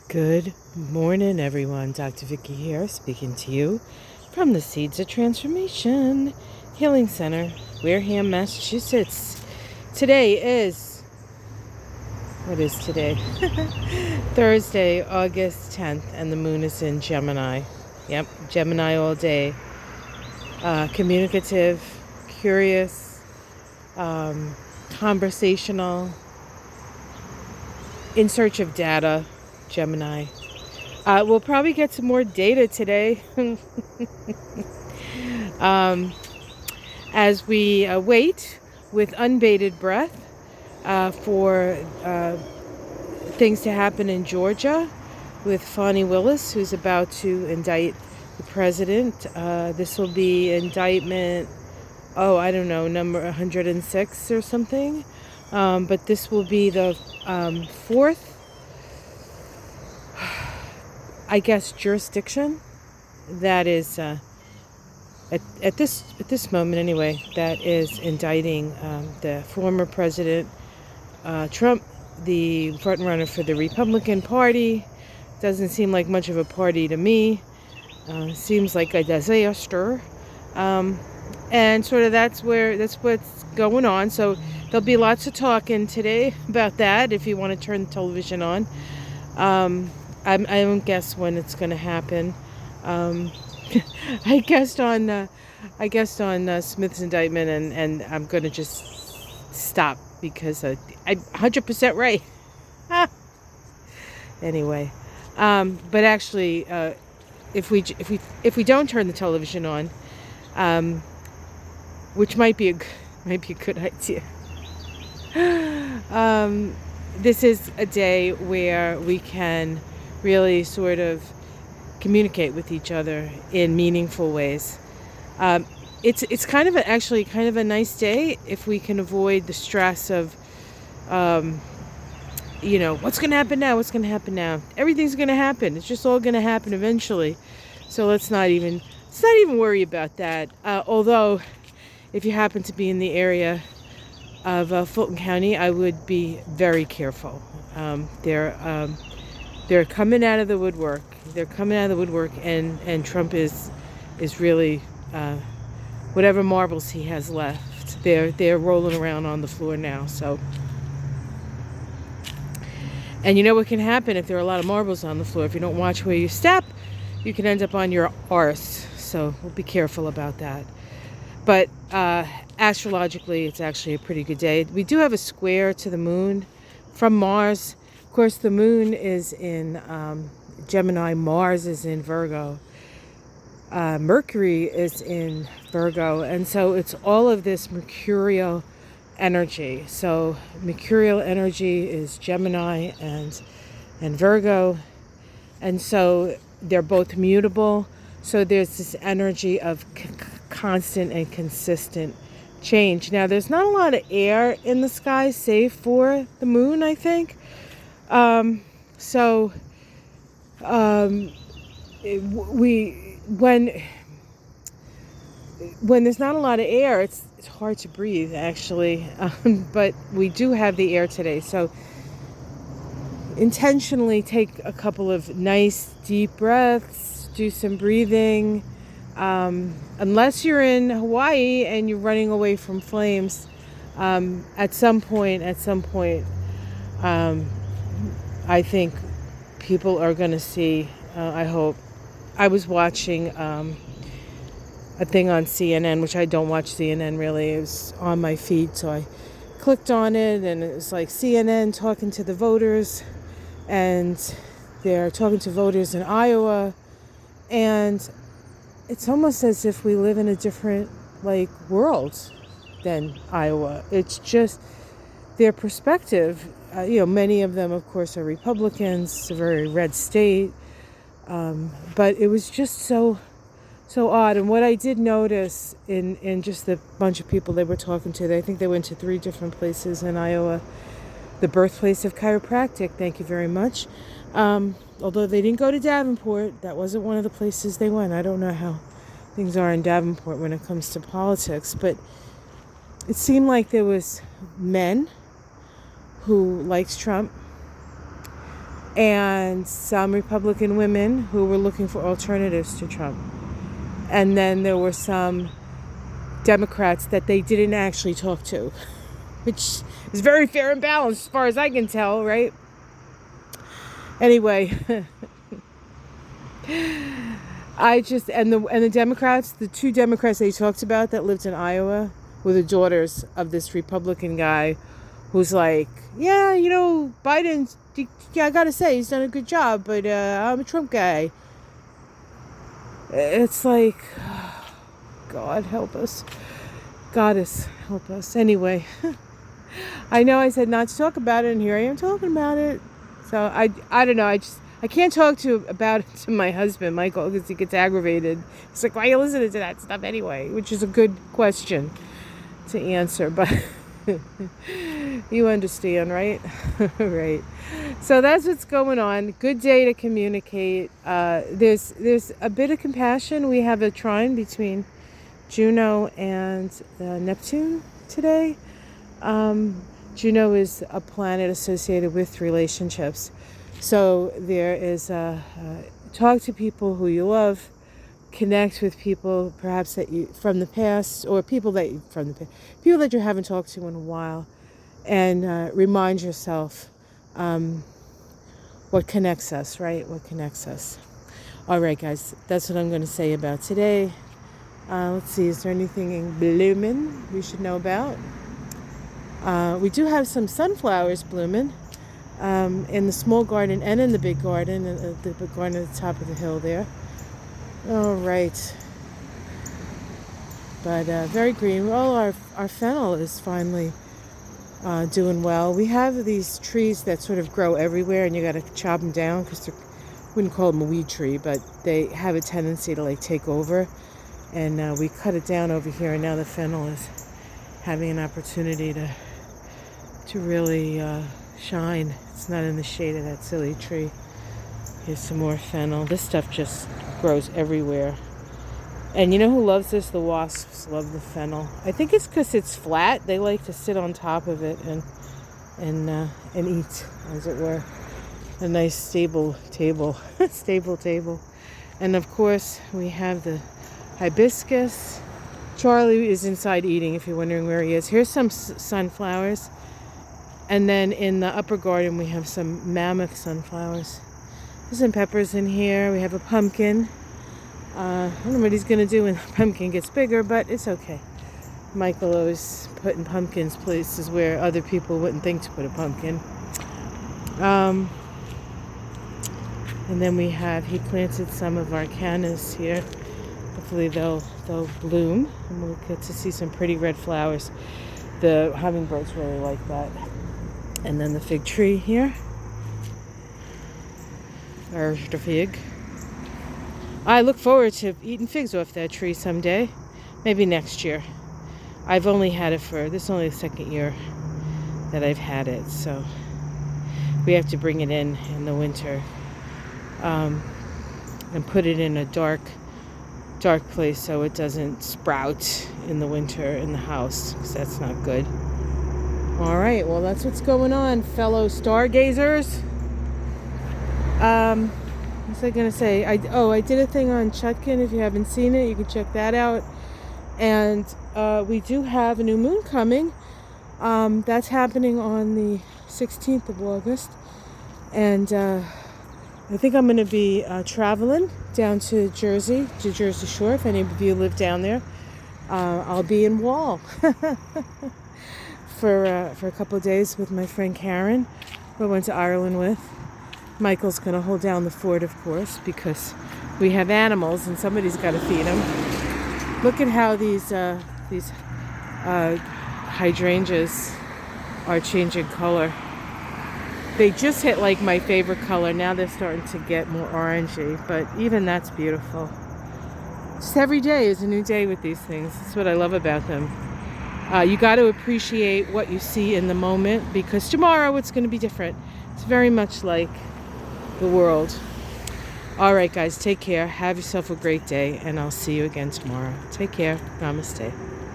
Good morning, everyone. Dr. Vicky here, speaking to you from the Seeds of Transformation Healing Center, Wareham, Massachusetts. Today is, what is today? Thursday, August 10th, and the moon is in Gemini. Yep, Gemini all day. Communicative, curious, conversational, in search of data, Gemini. We'll probably get some more data today as we wait with unbated breath for things to happen in Georgia with Fani Willis, who's about to indict the president. This will be indictment, I don't know, number 106 or something. But this will be the fourth, I guess, jurisdiction that is at this moment anyway, that is indicting the former president Trump, the front runner for the Republican Party. Doesn't seem like much of a party to me. Seems like a disaster. And sort of that's what's going on. So there'll be lots of talking today about that if you want to turn the television on. I don't guess when it's going to happen. I guessed on Smith's indictment, and I'm going to just stop because I'm 100% right. Anyway, but actually, if we don't turn the television on, which might be a good idea. This is a day where we can really sort of communicate with each other in meaningful ways. It's kind of a nice day if we can avoid the stress of, what's going to happen now? What's going to happen now? Everything's going to happen. It's just all going to happen eventually. So let's not even worry about that. Although, if you happen to be in the area of Fulton County, I would be very careful. They're coming out of the woodwork. And Trump is really whatever marbles he has left. They're rolling around on the floor now. So, and you know what can happen if there are a lot of marbles on the floor? If you don't watch where you step, you can end up on your arse. So we'll be careful about that. But astrologically, it's actually a pretty good day. We do have a square to the moon from Mars. Of course, the moon is in Gemini. Mars is in Virgo. Mercury is in Virgo. And so it's all of this Mercurial energy. So Mercurial energy is Gemini and Virgo. And so they're both mutable. So there's this energy of constant and consistent change. Now, there's not a lot of air in the sky, save for the moon, I think. When there's not a lot of air, it's hard to breathe, actually. But we do have the air today, so intentionally take a couple of nice deep breaths, do some breathing. Unless you're in Hawaii and you're running away from flames, at some point, I think people are going to see, I hope. I was watching a thing on CNN, which I don't watch CNN really. It was on my feed, so I clicked on it, and it was like CNN talking to the voters, and they're talking to voters in Iowa, and it's almost as if we live in a different world than Iowa. It's just their perspective. Many of them, of course, are Republicans. It's a very red state. But it was just so odd. And what I did notice in just the bunch of people they were talking to, I think they went to 3 different places in Iowa. The birthplace of chiropractic, thank you very much. Although they didn't go to Davenport, that wasn't one of the places they went. I don't know how things are in Davenport when it comes to politics, but it seemed like there was men who likes Trump, and some Republican women who were looking for alternatives to Trump. And then there were some Democrats that they didn't actually talk to, which is very fair and balanced as far as I can tell, right? Anyway, the Democrats, the two Democrats they talked about that lived in Iowa were the daughters of this Republican guy who's like, yeah, Biden, I gotta say, he's done a good job, but I'm a Trump guy. It's like, God help us. Goddess help us. Anyway, I know I said not to talk about it, and here I am talking about it. So I don't know. I can't talk about it to my husband, Michael, because he gets aggravated. He's like, why are you listening to that stuff anyway? Which is a good question to answer, but you understand, right? Right. So that's what's going on. Good day to communicate. There's a bit of compassion. We have a trine between Juno and Neptune today. Juno is a planet associated with relationships. So there is talk to people who you love, connect with people perhaps that you from the past, or people that you haven't talked to in a while, and remind yourself what connects us, right? What connects us. All right, guys, that's what I'm going to say about today. Let's see, is there anything in blooming we should know about? We do have some sunflowers blooming in the small garden and in the big garden, the big garden at the top of the hill there. All right. But very green. Well, our fennel is finally doing well. We have these trees that sort of grow everywhere, and you got to chop them down because wouldn't call them a weed tree, but they have a tendency to like take over. And we cut it down over here, and now the fennel is having an opportunity to really shine. It's not in the shade of that silly tree. Here's some more fennel. This stuff just grows everywhere. And you know who loves this? The wasps love the fennel. I think it's because it's flat. They like to sit on top of it and eat, as it were. A nice stable table. Stable table. And of course, we have the hibiscus. Charlie is inside eating, if you're wondering where he is. Here's some sunflowers. And then in the upper garden, we have some mammoth sunflowers. There's some peppers in here. We have a pumpkin. I don't know what he's going to do when the pumpkin gets bigger, but it's okay. Michael always putting pumpkins places where other people wouldn't think to put a pumpkin. And then he planted some of our cannas here. Hopefully they'll bloom, and we'll get to see some pretty red flowers. The hummingbirds really like that. And then the fig tree here. There's the fig. I look forward to eating figs off that tree someday. Maybe next year. I've only had it this is only the second year that I've had it. So we have to bring it in the winter. And put it in a dark place so it doesn't sprout in the winter in the house, because that's not good. All right, well, that's what's going on, fellow stargazers. What was I going to say? I did a thing on Chutkin. If you haven't seen it, you can check that out. And we do have a new moon coming. That's happening on the 16th of August. And I think I'm going to be traveling down to Jersey Shore. If any of you live down there, I'll be in Wall for a couple of days with my friend Karen, who I went to Ireland with. Michael's going to hold down the fort, of course, because we have animals and somebody's got to feed them. Look at how these hydrangeas are changing color. They just hit like my favorite color. Now they're starting to get more orangey, but even that's beautiful. Just every day is a new day with these things. That's what I love about them. You got to appreciate what you see in the moment, because tomorrow it's going to be different. It's very much like the world. All right, guys, take care. Have yourself a great day, and I'll see you again tomorrow. Take care. Namaste.